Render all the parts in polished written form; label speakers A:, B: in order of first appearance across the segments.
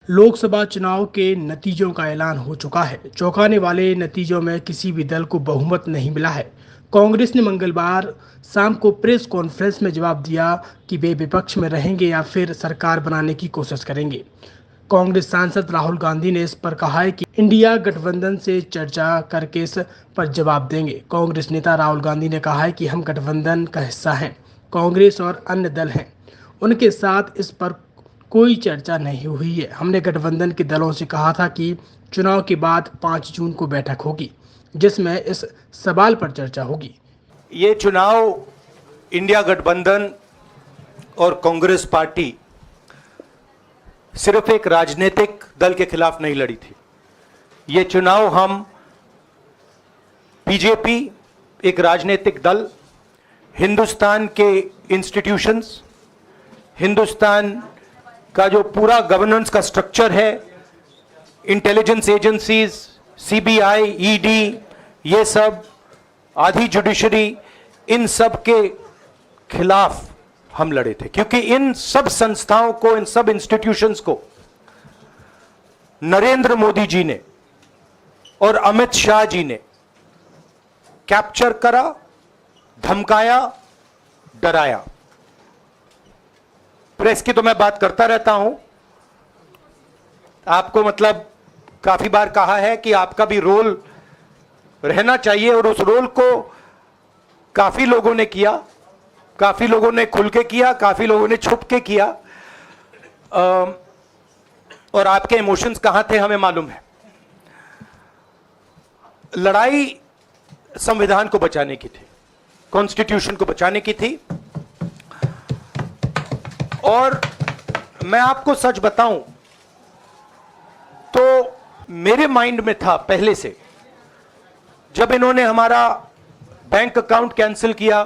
A: लोकसभा चुनाव के नतीजों का ऐलान हो चुका है। चौंकाने वाले नतीजों में किसी भी दल को बहुमत नहीं मिला है। कांग्रेस ने मंगलवार शाम को प्रेस कॉन्फ्रेंस में जवाब दिया कि वे विपक्ष में रहेंगे या फिर सरकार बनाने की कोशिश करेंगे। कांग्रेस सांसद राहुल गांधी ने इस पर कहा है कि इंडिया गठबंधन से चर्चा करके इस पर जवाब देंगे। कांग्रेस नेता राहुल गांधी ने कहा है कि हम गठबंधन का हिस्सा हैं। कांग्रेस और अन्य दल हैं, उनके साथ इस पर कोई चर्चा नहीं हुई है। हमने गठबंधन के दलों से कहा था कि चुनाव के बाद 5 जून को बैठक होगी जिसमें इस सवाल पर चर्चा होगी।
B: ये चुनाव इंडिया गठबंधन और कांग्रेस पार्टी सिर्फ एक राजनीतिक दल के खिलाफ नहीं लड़ी थी। ये चुनाव हम बीजेपी, एक राजनीतिक दल, हिंदुस्तान के इंस्टीट्यूशंस, हिंदुस्तान का जो पूरा गवर्नेंस का स्ट्रक्चर है, इंटेलिजेंस एजेंसीज, सीबीआई, ईडी, ये सब, आधी जुडिशरी, इन सब के खिलाफ हम लड़े थे, क्योंकि इन सब संस्थाओं को, इन सब इंस्टीट्यूशंस को नरेंद्र मोदी जी ने और अमित शाह जी ने कैप्चर करा, धमकाया, डराया। प्रेस की तो मैं बात करता रहता हूं, आपको मतलब काफी बार कहा है कि आपका भी रोल रहना चाहिए, और उस रोल को काफी लोगों ने किया, काफी लोगों ने खुल के किया, काफी लोगों ने छुप के किया, और आपके इमोशंस कहां थे हमें मालूम है। लड़ाई संविधान को बचाने की थी, कॉन्स्टिट्यूशन को बचाने की थी। और मैं आपको सच बताऊं तो मेरे माइंड में था पहले से, जब इन्होंने हमारा बैंक अकाउंट कैंसिल किया,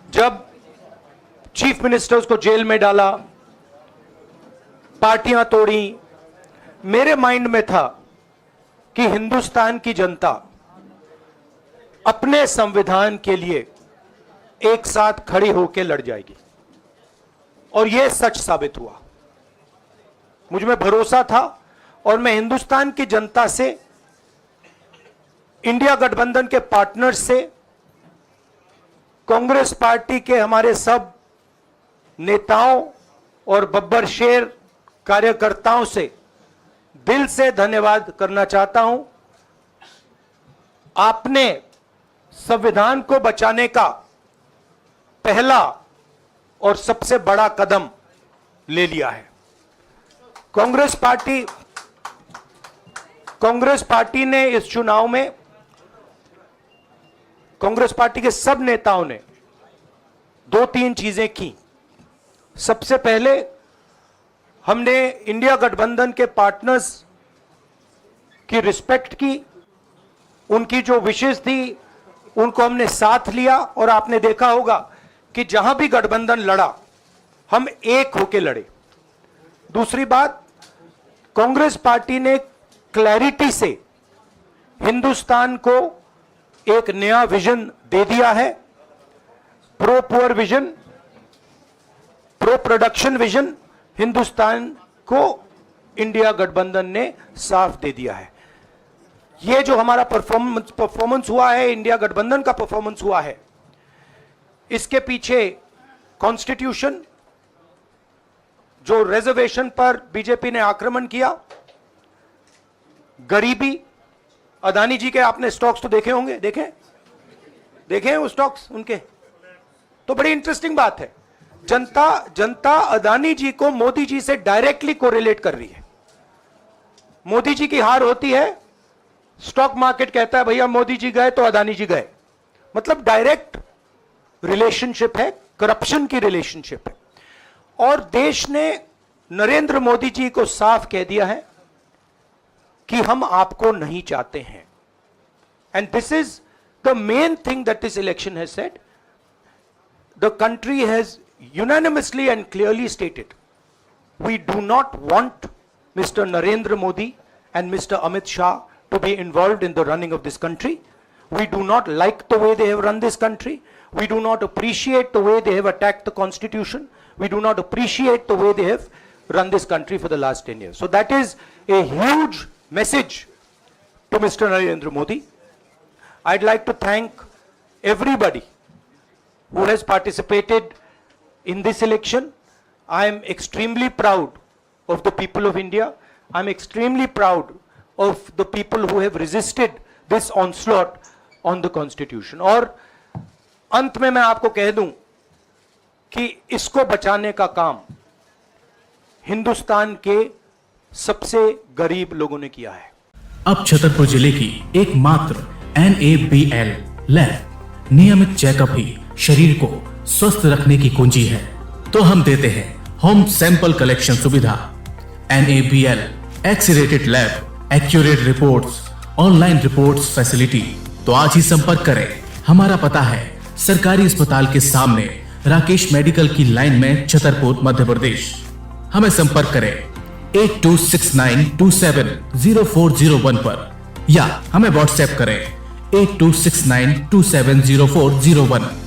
B: जब चीफ मिनिस्टर्स को जेल में डाला, पार्टियां तोड़ी, मेरे माइंड में था कि हिंदुस्तान की जनता अपने संविधान के लिए एक साथ खड़ी होकर लड़ जाएगी, और यह सच साबित हुआ। मुझ में भरोसा था, और मैं हिंदुस्तान की जनता से, इंडिया गठबंधन के पार्टनर्स से, कांग्रेस पार्टी के हमारे सब नेताओं और बब्बर शेर कार्यकर्ताओं से दिल से धन्यवाद करना चाहता हूं। आपने संविधान को बचाने का पहला और सबसे बड़ा कदम ले लिया है। कांग्रेस पार्टी ने इस चुनाव में, कांग्रेस पार्टी के सब नेताओं ने 2-3 चीजें की। सबसे पहले हमने इंडिया गठबंधन के पार्टनर्स की रिस्पेक्ट की, उनकी जो विशेष थी उनको हमने साथ लिया, और आपने देखा होगा कि जहां भी गठबंधन लड़ा हम एक होकर लड़े। दूसरी बात, कांग्रेस पार्टी ने क्लैरिटी से हिंदुस्तान को एक नया विजन दे दिया है, pro poor vision, pro production vision. Hindustan को इंडिया गठबंधन ने साफ दे दिया है। यह जो हमारा परफॉर्मेंस हुआ है, इंडिया गठबंधन का परफॉर्मेंस हुआ है, इसके पीछे कॉन्स्टिट्यूशन, जो रिजर्वेशन पर बीजेपी ने आक्रमण किया, गरीबी, अदानी जी के आपने स्टॉक्स तो देखे होंगे, देखे वो स्टॉक्स उनके, तो बड़ी इंटरेस्टिंग बात है। जनता अदानी जी को मोदी जी से डायरेक्टली कोरिलेट कर रही है। मोदी जी की हार होती है, स्टॉक मार्केट कहता है भैया मोदी जी गए तो अदानी जी गए, मतलब डायरेक्ट रिलेशनशिप है, करप्शन की रिलेशनशिप है। और देश ने नरेंद्र मोदी जी को साफ कह दिया है कि हम आपको नहीं चाहते हैं। And this is the main thing that this election has said. The country has unanimously and clearly stated, we do not want Mr. Narendra Modi and Mr. Amit Shah to be involved in the running of this country. We do not like the way they have run this country. We do not appreciate the way they have attacked the constitution. We do not appreciate the way they have run this country for the last 10 years. So that is a huge message to Mr. Narendra Modi. I'd like to thank everybody who has participated in this election. I am extremely proud of the people of India. I'm extremely proud of the people who have resisted this onslaught on the Constitution. और अंत में मैं आपको कह दूं कि इसको बचाने का काम हिंदुस्तान के सबसे गरीब लोगों ने किया है।
C: अब छतरपुर जिले की एकमात्र NABL लैब नियमित चेकअप ही शरीर को स्वस्थ रखने की कुंजी है, तो हम देते हैं होम सैंपल कलेक्शन सुविधा। NABL accredited lab, accurate reports, online reports facility. तो आज ही संपर्क करें। हमारा पता है सरकारी अस्पताल के सामने, राकेश मेडिकल की लाइन में, छतरपुर, मध्य प्रदेश। हमें संपर्क करें 8269270401 पर या हमें व्हाट्सएप करें 8269270401।